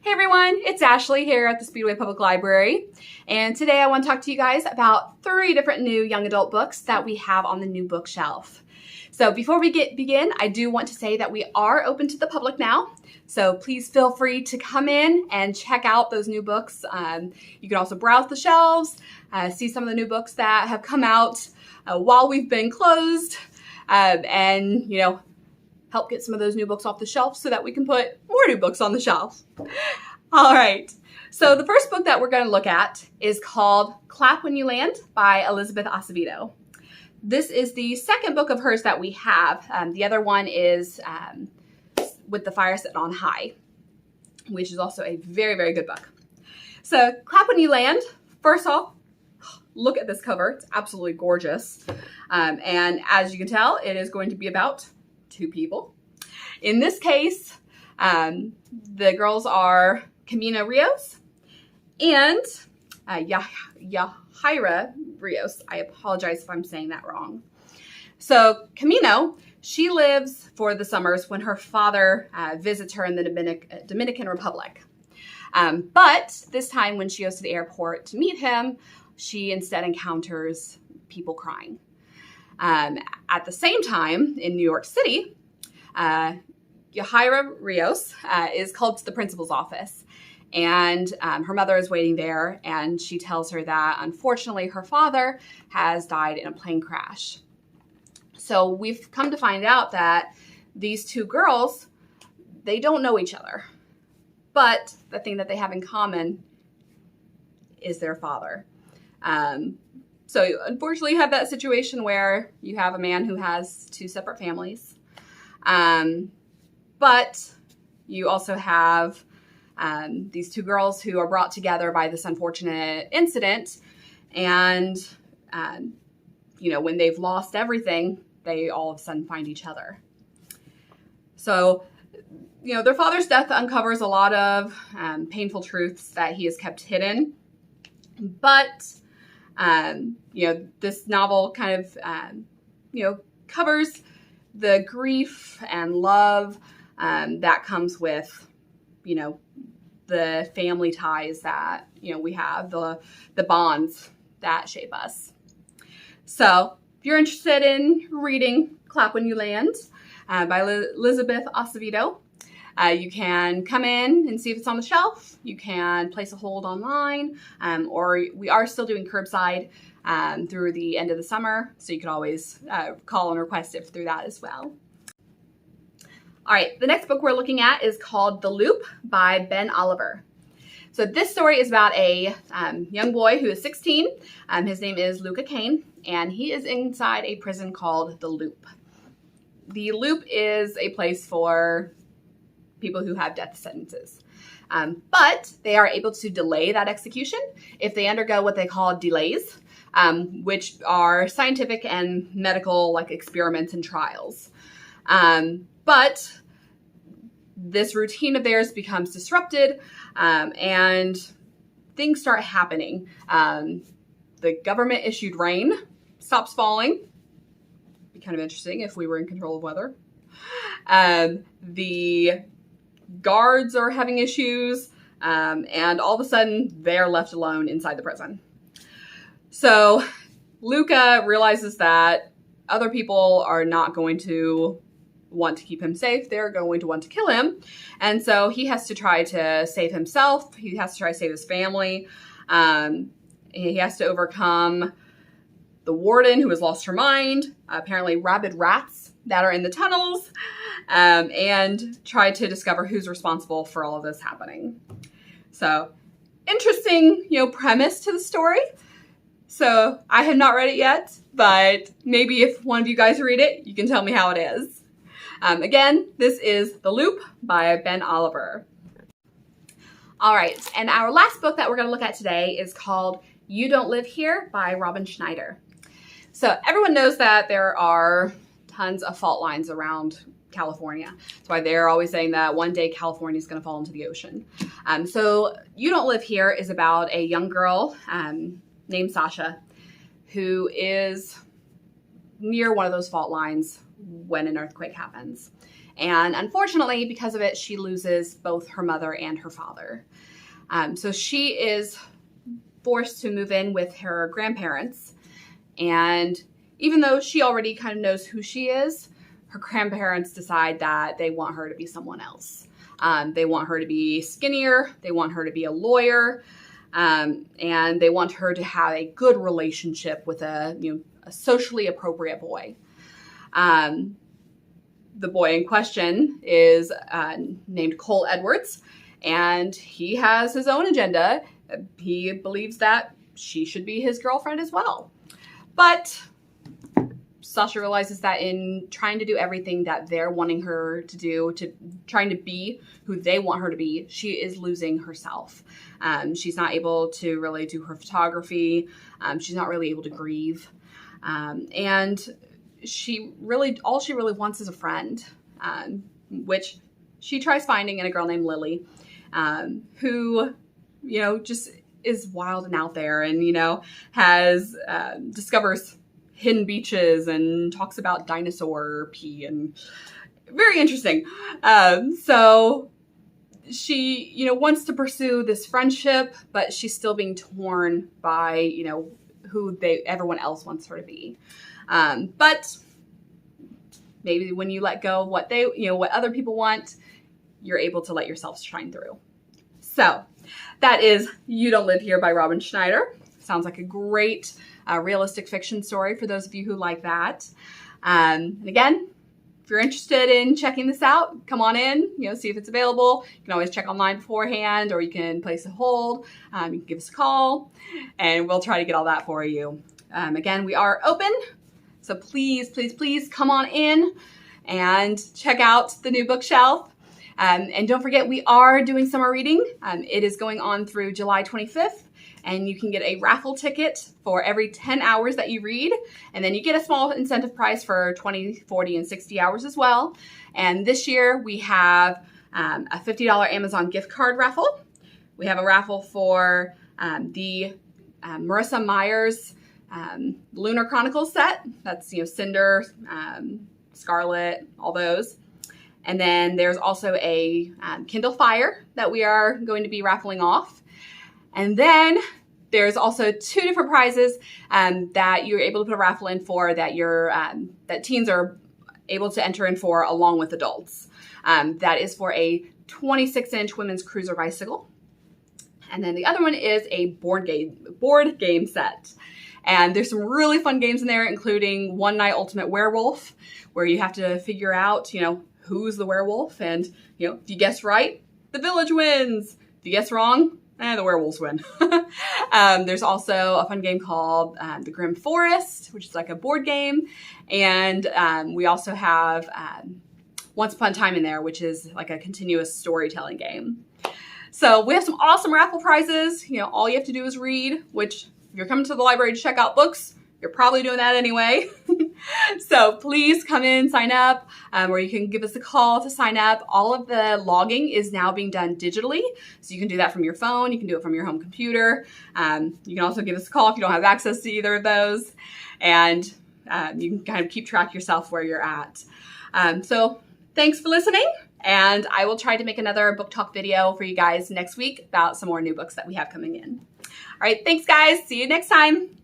Hey everyone, it's Ashley here at the Speedway Public Library, and today I want to talk to you guys about 3 different new young adult books that we have on the new bookshelf. So before we begin, I do want to say that we are open to the public now, so please feel free to come in and check out those new books. You can also browse the shelves, see some of the new books that have come out while we've been closed, and help get some of those new books off the shelf so that we can put more new books on the shelf. All right, so the first book that we're going to look at is called Clap When You Land by Elizabeth Acevedo. This is the second book of hers that we have. The other one is With the Fire Set on High, which is also a very, very good book. So Clap When You Land, first off, look at this cover. It's absolutely gorgeous. And as you can tell, it is going to be about 2 people. In this case, the girls are Camino Rios and Yahaira Rios. I apologize if I'm saying that wrong. So Camino, she lives for the summers when her father visits her in the Dominican Republic. But this time when she goes to the airport to meet him, she instead encounters people crying. At the same time, in New York City, Yahaira Rios is called to the principal's office, and her mother is waiting there, and she tells her that, unfortunately, her father has died in a plane crash. So we've come to find out that these 2 girls, they don't know each other, but the thing that they have in common is their father. So unfortunately, you have that situation where you have a man who has 2 separate families. But you also have these 2 girls who are brought together by this unfortunate incident. And, when they've lost everything, they all of a sudden find each other. So, their father's death uncovers a lot of painful truths that he has kept hidden. But this novel kind of, covers the grief and love that comes with, the family ties that, we have, the bonds that shape us. So if you're interested in reading Clap When You Land by Elizabeth Acevedo, you can come in and see if it's on the shelf. You can place a hold online, or we are still doing curbside through the end of the summer, so you can always call and request it through that as well. All right, the next book we're looking at is called The Loop by Ben Oliver. So this story is about a young boy who is 16. His name is Luca Kane, and he is inside a prison called The Loop. The Loop is a place for people who have death sentences. But they are able to delay that execution if they undergo what they call delays, which are scientific and medical experiments and trials. But this routine of theirs becomes disrupted, and things start happening. The government issued rain stops falling. Be kind of interesting if we were in control of weather. The guards are having issues, and all of a sudden they're left alone inside the prison. So Luca realizes that other people are not going to want to keep him safe. They're going to want to kill him. And so he has to try to save himself. He has to try to save his family. He has to overcome the warden who has lost her mind, apparently rabid rats that are in the tunnels, and try to discover who's responsible for all of this happening. So interesting, premise to the story. So I have not read it yet, but maybe if one of you guys read it, you can tell me how it is. Again, this is The Loop by Ben Oliver. All right, and our last book that we're going to look at today is called You Don't Live Here by Robin Schneider. So everyone knows that there are tons of fault lines around California. That's why they're always saying that one day California is going to fall into the ocean. So You Don't Live Here is about a young girl named Sasha who is near one of those fault lines when an earthquake happens. And unfortunately, because of it, she loses both her mother and her father. So she is forced to move in with her grandparents. And even though she already kind of knows who she is, her grandparents decide that they want her to be someone else. They want her to be skinnier. They want her to be a lawyer. And they want her to have a good relationship with a socially appropriate boy. The boy in question is named Cole Edwards, and he has his own agenda. He believes that she should be his girlfriend as well. But Sasha realizes that in trying to do everything that they're wanting her to do, to trying to be who they want her to be, she is losing herself. She's not able to really do her photography. She's not really able to grieve. And all she really wants is a friend, which she tries finding in a girl named Lily, who, just is wild and out there and, discovers hidden beaches and talks about dinosaur pee, and very interesting. So she, wants to pursue this friendship, but she's still being torn by, who everyone else wants her to be. But maybe when you let go of what what other people want, you're able to let yourself shine through. So that is You Don't Live Here by Robin Schneider. Sounds like a great realistic fiction story for those of you who like that. And again, if you're interested in checking this out, come on in, see if it's available. You can always check online beforehand, or you can place a hold. You can give us a call, and we'll try to get all that for you. Again, we are open, so please, please, please come on in and check out the new bookshelf. And don't forget, we are doing summer reading. It is going on through July 25th. And you can get a raffle ticket for every 10 hours that you read. And then you get a small incentive prize for 20, 40, and 60 hours as well. And this year we have a $50 Amazon gift card raffle. We have a raffle for the Marissa Meyer's Lunar Chronicles set. That's, Cinder, Scarlet, all those. And then there's also a Kindle Fire that we are going to be raffling off. And then there's also 2 different prizes that you're able to put a raffle in for that that teens are able to enter in for along with adults. That is for a 26-inch women's cruiser bicycle. And then the other one is a board game set. And there's some really fun games in there, including One Night Ultimate Werewolf, where you have to figure out, who's the werewolf. And, if you guess right, the village wins. If you guess wrong, the werewolves win. There's also a fun game called The Grim Forest, which is like a board game. And we also have Once Upon a Time in there, which is like a continuous storytelling game. So we have some awesome raffle prizes. All you have to do is read, which if you're coming to the library to check out books, you're probably doing that anyway. So please come in, sign up, or you can give us a call to sign up. All of the logging is now being done digitally. So you can do that from your phone. You can do it from your home computer. You can also give us a call if you don't have access to either of those. And you can kind of keep track yourself where you're at. So thanks for listening. And I will try to make another book talk video for you guys next week about some more new books that we have coming in. All right, thanks guys. See you next time.